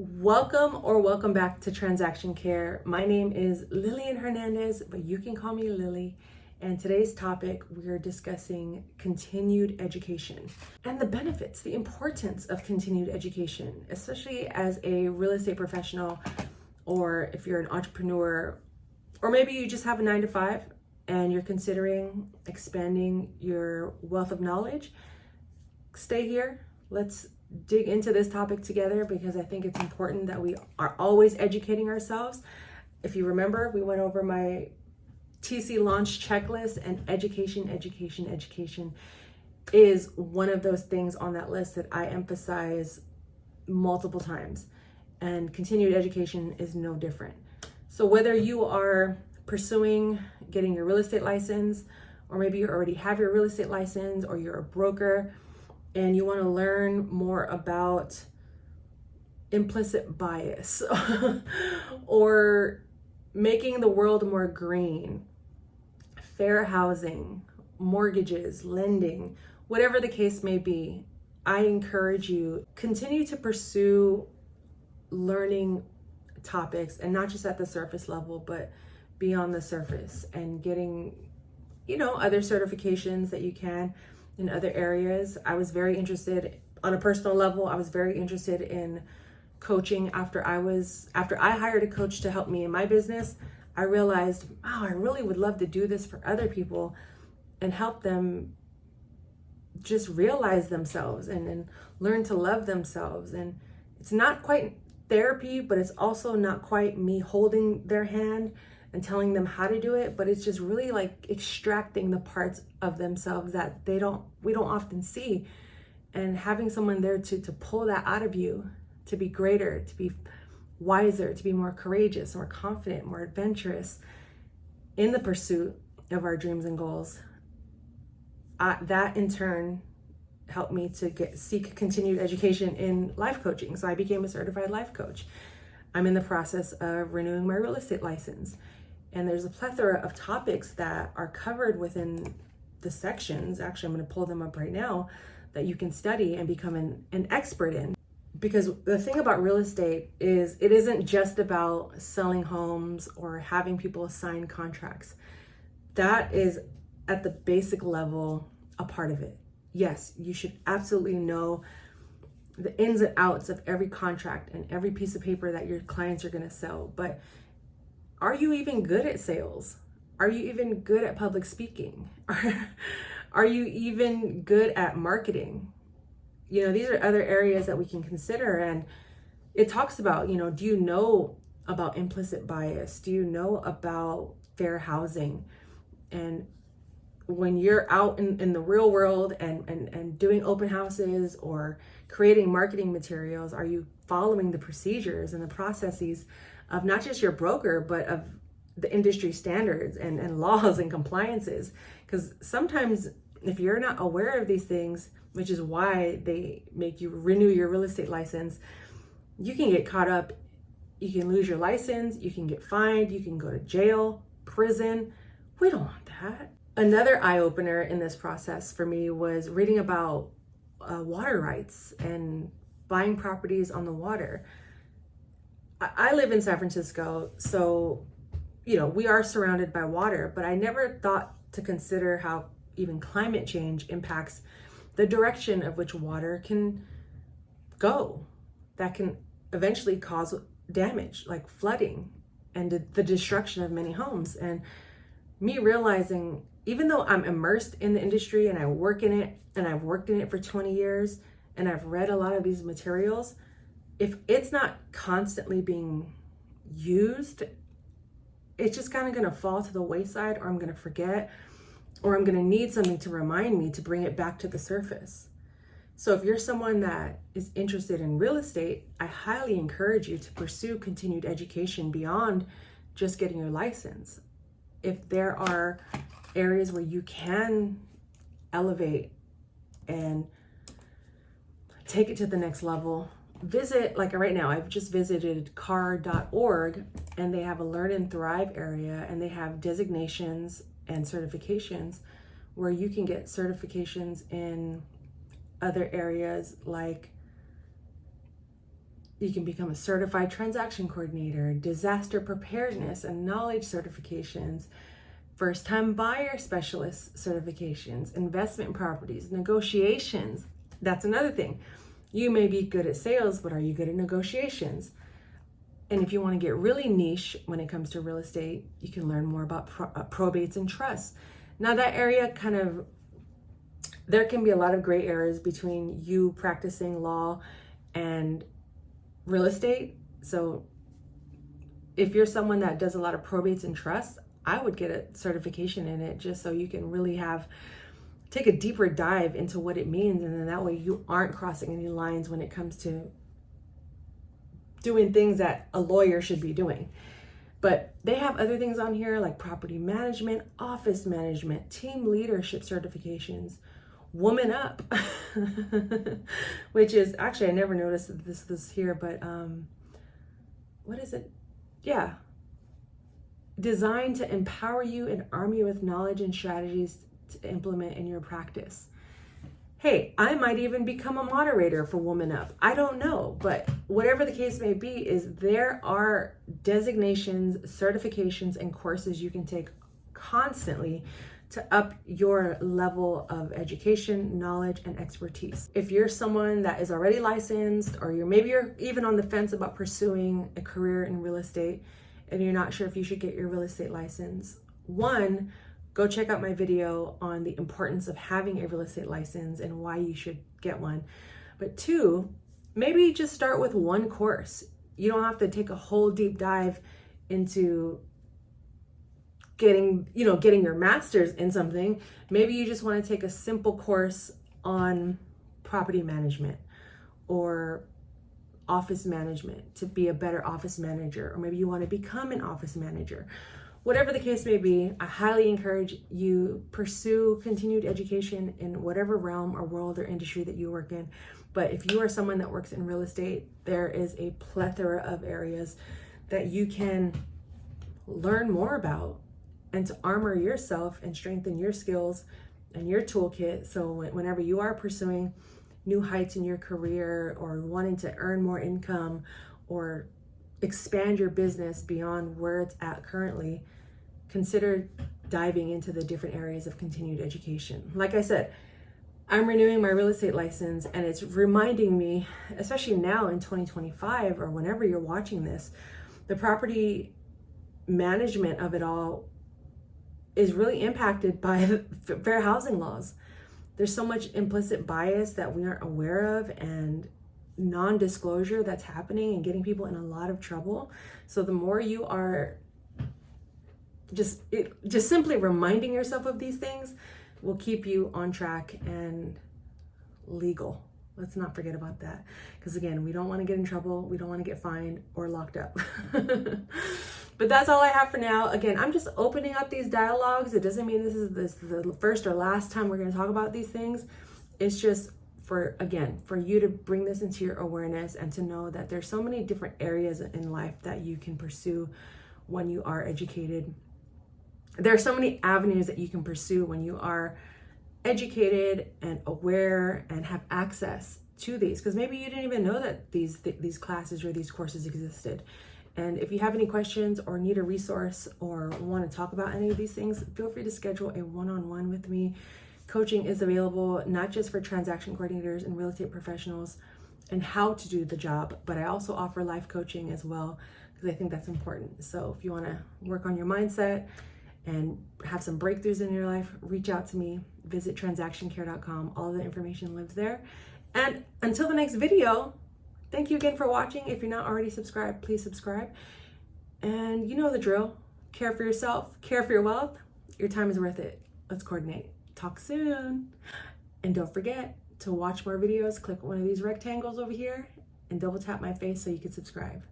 Welcome back to Transaction Care. My name is Lillian Hernandez, but you can call me Lily. And today's topic, we're discussing continued education and the benefits, the importance of continued education, especially as a real estate professional, or if you're an entrepreneur, or maybe you just have a 9 to 5 and you're considering expanding your wealth of knowledge. Stay here. Let's dig into this topic together because I think it's important that we are always educating ourselves. If you remember, we went over my TC launch checklist, and education is one of those things on that list that I emphasize multiple times, and continued education is no different. So whether you are pursuing getting your real estate license, or maybe you already have your real estate license, or you're a broker and you want to learn more about implicit bias or making the world more green, fair housing, mortgages, lending, whatever the case may be, I encourage you continue to pursue learning topics, and not just at the surface level, but beyond the surface, and getting, other certifications that you can in other areas. I was very interested on a personal level. I was very interested in coaching after I hired a coach to help me in my business. I realized, wow, I really would love to do this for other people and help them just realize themselves and learn to love themselves. And it's not quite therapy, but it's also not quite me holding their hand and telling them how to do it, but it's just really like extracting the parts of themselves that we don't often see, and having someone there to pull that out of you, to be greater, to be wiser, to be more courageous, more confident, more adventurous in the pursuit of our dreams and goals. That in turn helped me to seek continued education in life coaching. So I became a certified life coach. I'm in the process of renewing my real estate license. And there's a plethora of topics that are covered within the sections. Actually, I'm going to pull them up right now, that you can study and become an expert in. Because the thing about real estate is it isn't just about selling homes or having people sign contracts. That is at the basic level a part of it. Yes, you should absolutely know the ins and outs of every contract and every piece of paper that your clients are going to sell. But are you even good at sales? Are you even good at public speaking? Are you even good at marketing? These are other areas that we can consider. And it talks about, do you know about implicit bias? Do you know about fair housing? And when you're out in the real world and doing open houses or creating marketing materials, are you following the procedures and the processes of not just your broker, but of the industry standards and laws and compliances? Because sometimes if you're not aware of these things, which is why they make you renew your real estate license, you can get caught up. You can lose your license, you can get fined, you can go to jail, prison. We don't want that. Another eye-opener in this process for me was reading about water rights and buying properties on the water. I live in San Francisco, so, we are surrounded by water, but I never thought to consider how even climate change impacts the direction of which water can go. That can eventually cause damage, like flooding and the destruction of many homes. And me realizing, even though I'm immersed in the industry and I work in it, and I've worked in it for 20 years, and I've read a lot of these materials, if it's not constantly being used, it's just kind of going to fall to the wayside, or I'm going to forget, or I'm going to need something to remind me to bring it back to the surface. So if you're someone that is interested in real estate, I highly encourage you to pursue continued education beyond just getting your license. If there are areas where you can elevate and take it to the next level, visit, like right now, I've just visited car.org, and they have a Learn and Thrive area, and they have designations and certifications where you can get certifications in other areas like You can become a certified transaction coordinator, disaster preparedness and knowledge certifications, first-time buyer specialist certifications, investment properties, negotiations. That's another thing. You may be good at sales, but are you good at negotiations? And if you want to get really niche when it comes to real estate, you can learn more about probates and trusts. Now that area there can be a lot of gray areas between you practicing law and real estate. So if you're someone that does a lot of probates and trusts, I would get a certification in it just so you can really take a deeper dive into what it means. And then that way you aren't crossing any lines when it comes to doing things that a lawyer should be doing. But they have other things on here like property management, office management, team leadership certifications, woman up, which is actually, I never noticed that this was here, but what is it? Yeah. Designed to empower you and arm you with knowledge and strategies to implement in your practice. Hey, I might even become a moderator for Woman Up. I don't know, but whatever the case may be, is there are designations, certifications, and courses you can take constantly to up your level of education, knowledge, and expertise. If you're someone that is already licensed, or maybe you're even on the fence about pursuing a career in real estate, and you're not sure if you should get your real estate license, one, go check out my video on the importance of having a real estate license and why you should get one. But two, maybe just start with one course. You don't have to take a whole deep dive into getting your master's in something. Maybe you just want to take a simple course on property management or office management to be a better office manager, or maybe you want to become an office manager. Whatever the case may be, I highly encourage you pursue continued education in whatever realm or world or industry that you work in. But if you are someone that works in real estate, there is a plethora of areas that you can learn more about and to armor yourself and strengthen your skills and your toolkit. So whenever you are pursuing new heights in your career or wanting to earn more income or expand your business beyond where it's at currently, consider diving into the different areas of continued education. Like I said, I'm renewing my real estate license, and it's reminding me, especially now in 2025 or whenever you're watching this, the property management of it all is really impacted by fair housing laws. There's so much implicit bias that we aren't aware of, and non-disclosure that's happening and getting people in a lot of trouble. So the more you are just simply reminding yourself of these things will keep you on track and legal. Let's not forget about that, because again, we don't want to get in trouble, we don't want to get fined or locked up. But that's all I have for now. Again, I'm just opening up these dialogues. It doesn't mean this is the first or last time we're going to talk about these things. It's just for you to bring this into your awareness and to know that there's so many different areas in life that you can pursue when you are educated. There are so many avenues that you can pursue when you are educated and aware and have access to these, because maybe you didn't even know that these classes or these courses existed. And if you have any questions or need a resource or want to talk about any of these things, feel free to schedule a one-on-one with me. Coaching is available not just for transaction coordinators and real estate professionals and how to do the job, but I also offer life coaching as well, because I think that's important. So if you want to work on your mindset and have some breakthroughs in your life, reach out to me. Visit transactioncare.com. All the information lives there. And until the next video, thank you again for watching. If you're not already subscribed, please subscribe. And you know the drill. Care for yourself, care for your wealth. Your time is worth it. Let's coordinate. Talk soon. And don't forget to watch more videos. Click one of these rectangles over here and double tap my face so you can subscribe.